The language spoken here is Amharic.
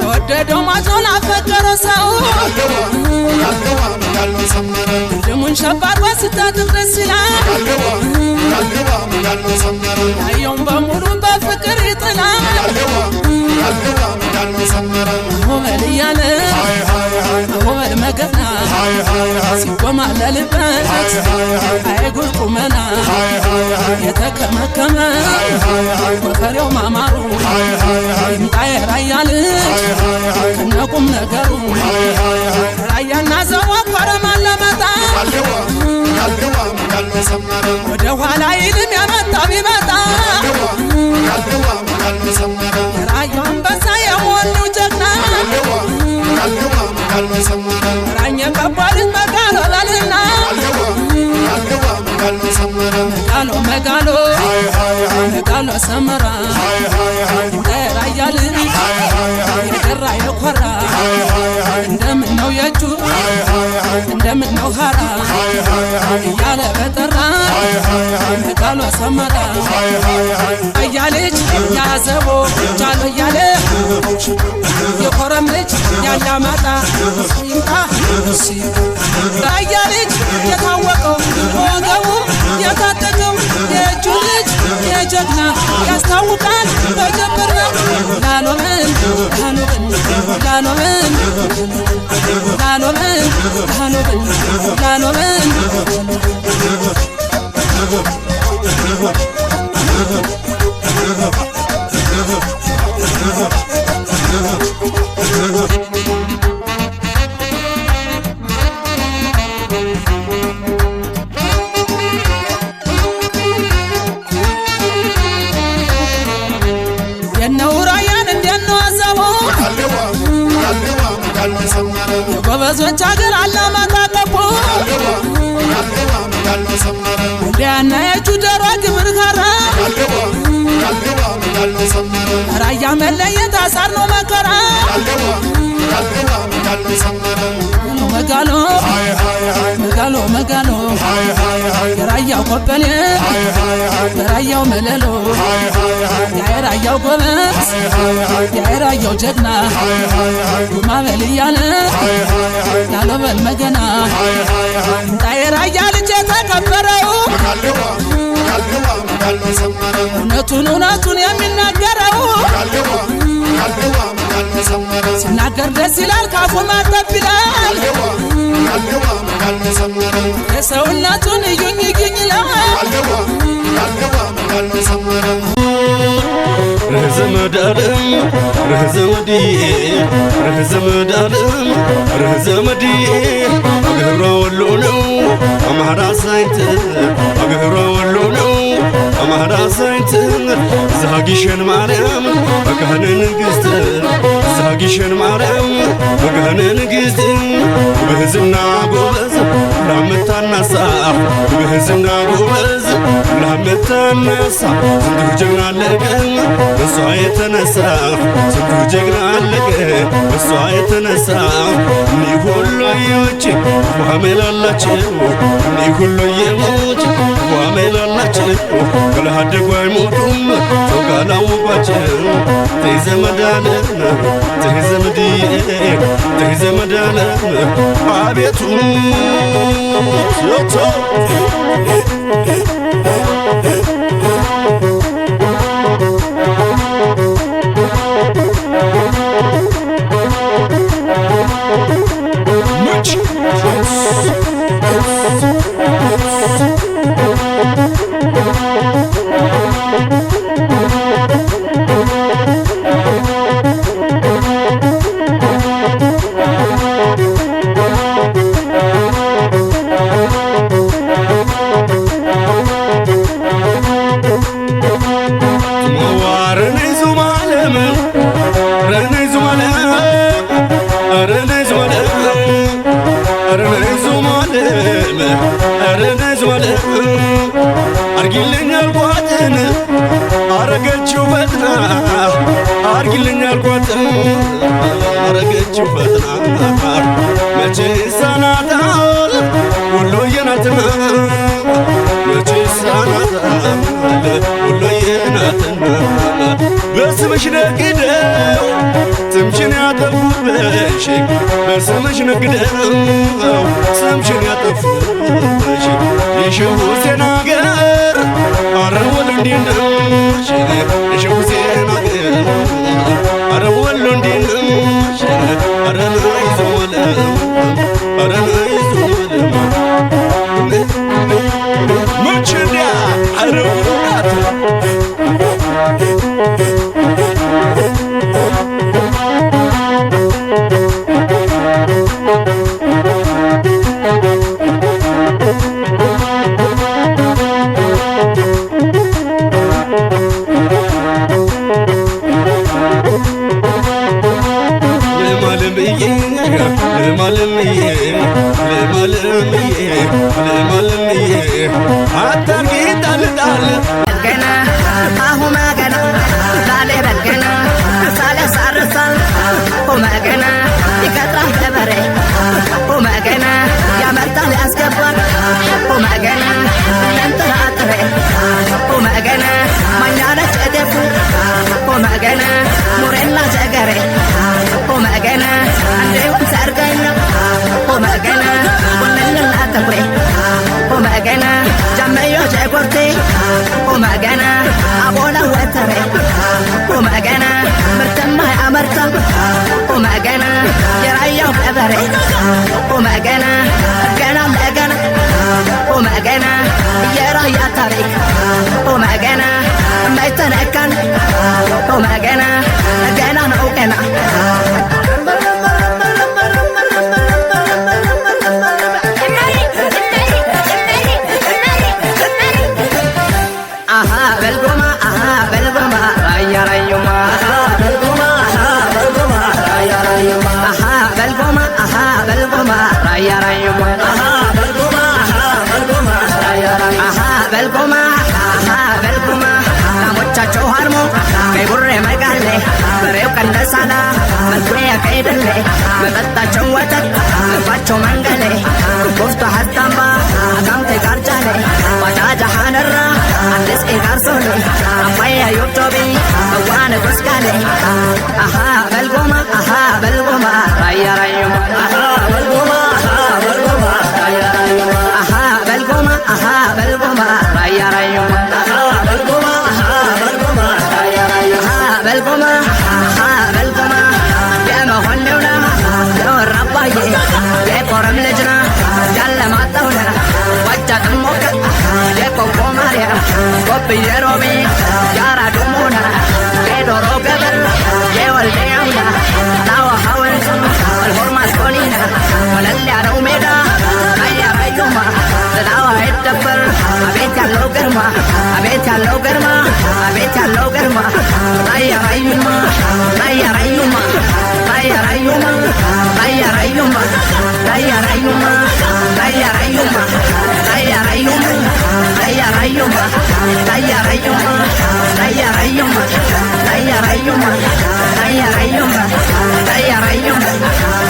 ወደደው ማጆን አፈቀረ ሰው ደሙን ሸባር ወስታጥቅ ደስ ይላል ያየውን በሙሉ በፍቅር ይጥላል ሆመል እያለ ሆመል መገና ሲቆማለልበት አይጉር ቁመና የተከመከመ ወፈሬው ማማሩ ይምጣ የራያ ልጅ ከነቁም ነገሩ ራያና ዘዋ ኮረማን ለመጣ ወደ ኋላ ይልም ያመጣ ቢመጣ የራያው አንበሳ የሞኒው ጀግና ራኛ ከባልት መጋሎ በልና መጋሎ መጋሎ መጋሎ ሰመራ ራያ ልጅ የደራ የኮራ እንደምን ነው የእጁ እንደምን ነው ሀራ እያለ በጠራ መጋሎ ሰመራ ራያ ልጅ ያዘቦ ጃሎ እያለ የኮረም ልጅ ያላማጣ ይምጣ ራያ ልጅ የታወቀው ወገቡ የታጠቀው የእጁ ልጅ የጀግና ያስታውቃል በጀብር ነው ላሎምን ላሎምን ላሎምን ላሎምን ላሎምን ጎበዞች አገር አላማጣ ገቡ ሊያናየቹ ደሮ ግብር ካራ ራያ መለየት አሳር ነው መከራ መጋሎ መጋሎ መጋሎ የራያው ቆበሌ የራያው መለሎ የራያው ጎበዝ የራያው ጀግና ማበል እያለ ያለበል መገና የራያ ልጅ የተከበረው እውነቱን የሚናገረው ሲናገር ደስ ይላል ካፉ ማጠብ ይላል የሰውነቱን እዩኝ እዩኝ ይላል ረዘመዳለም ረዘመዲ ረዘመዳለም ረዘመዲ አገሯ ወሎ ነው አማራ ሳይንት አገሯ ወሎ ነው አማራ ሳይንት ዛጊሸን ማርያም መካነ ንግሥት ዛጊሸን ማርያም መካነ ንግሥት በህዝና ጎበዝ ላምታናሳ በህዝና ጎበዝ ላምታናሳ ስንቱ ጀግና አለቀ በሷ የተነሳ ስንቱ ጀግና አለቀ በሷ የተነሳ እኒህ ሁሎዬዎች ዋሜላላቸው እኒህ ሁሎዬዎች ዋሜላላቸው ከለሃደጉ አይሞቱም ሰው ካላወቋቸው ተይዘመዳለም ተይዘመድዬ ተይዘመዳለም አቤቱ ዮቶ አርጊልኛል ጓትን አረገችው ፈጥና አርጊልኛል ጓትን አረገችው ፈጥና መቼ ሳናታል ወሎዬ ናትና መቼ ሳናታል ወሎዬ ናትና በስምሽ ነግደው ስምሽን ያጠፉብሽ በስምሽ ነግደው ስምሽን ያጠፉብሽ የሸው ሁሴን አገር አረ ወሎ እንዴት ነሽ የሸው ሁሴን አገር አረ ወሎ እንዴት ነሽ አረ ነይ ዘወለም አረ ነይ ዘወለም ምንችንያ አረ ወላት አታርጊ ጣልጣል ገና አሁን ገና ዛሬ በልገና ሳለ ሳርሳል ሆመገና ይቀጥራል ገበሬ ሆመገና ያመርታል ያስገባል ሆመገና ለንጥራጥሬ ሆመገና ማኛነች እደፉ ሆመገና ሙሬና ጀገሬ ሆመገና አንዴውም ሰርገኛ ሆመገና ቡንልና ተኩሬ ሆመገና ጃመዮ ጀጎርቴ ሆመገና አቦላ ወተሬ ሆመገና ምርትማ ያመርታል ሆመገና የራያው ገበሬ ሆመገና ገና ለገና ሆመገና የራያ ታሪክ ሆመገና ማይተነካን ሆመገና ገና ነው ገና ናሞቻቸው ሃርሞ ከይቡሬ መጋሌ በሬው ቀንደሳላ መልኩያ ከይደሌ መጠጣቸው ወተት ልባቸው መንገሌ ኩፍቶ ሀታምባ አካምቴ ጋርጃሌ ባጃጃ ሃነራ አዲስ ጋርሶሌ አባያ ዮብቶቢ እዋነ ጎስጋሌ በልጎማ በልጎማ ራያ ራዩማ በልጎማ በልጎማ ራያ ራዩማ በልጎማ በልጎማ ራያ ራዩማ በልጎማ በልጎማ የመሆንውና የወራባዬ የቆረም ልጅና ያለማጣውና ዋጃ ጥሞከ የቆቆ ማርያ ቆብዬ ሮቢ ያራዱሙና የዶሮ ገበር የወልደያውና ታዋሃወንሱ አልሆርማስኮኒና ወለል ያለው ሜዳ አያራዩማ ጥላዋ አይደበር አቤት ያለው ግርማ አቤት ያለው ግርማ አቤት ያለው ግርማ አያራዩማ አያራዩማ አያራዩማ አያራዩማ አያራዩማ አያራዩማ አያራዩማ አያራዩማ አያራዩማ አያራዩማ አያራዩማ አያራዩማ አያራዩማ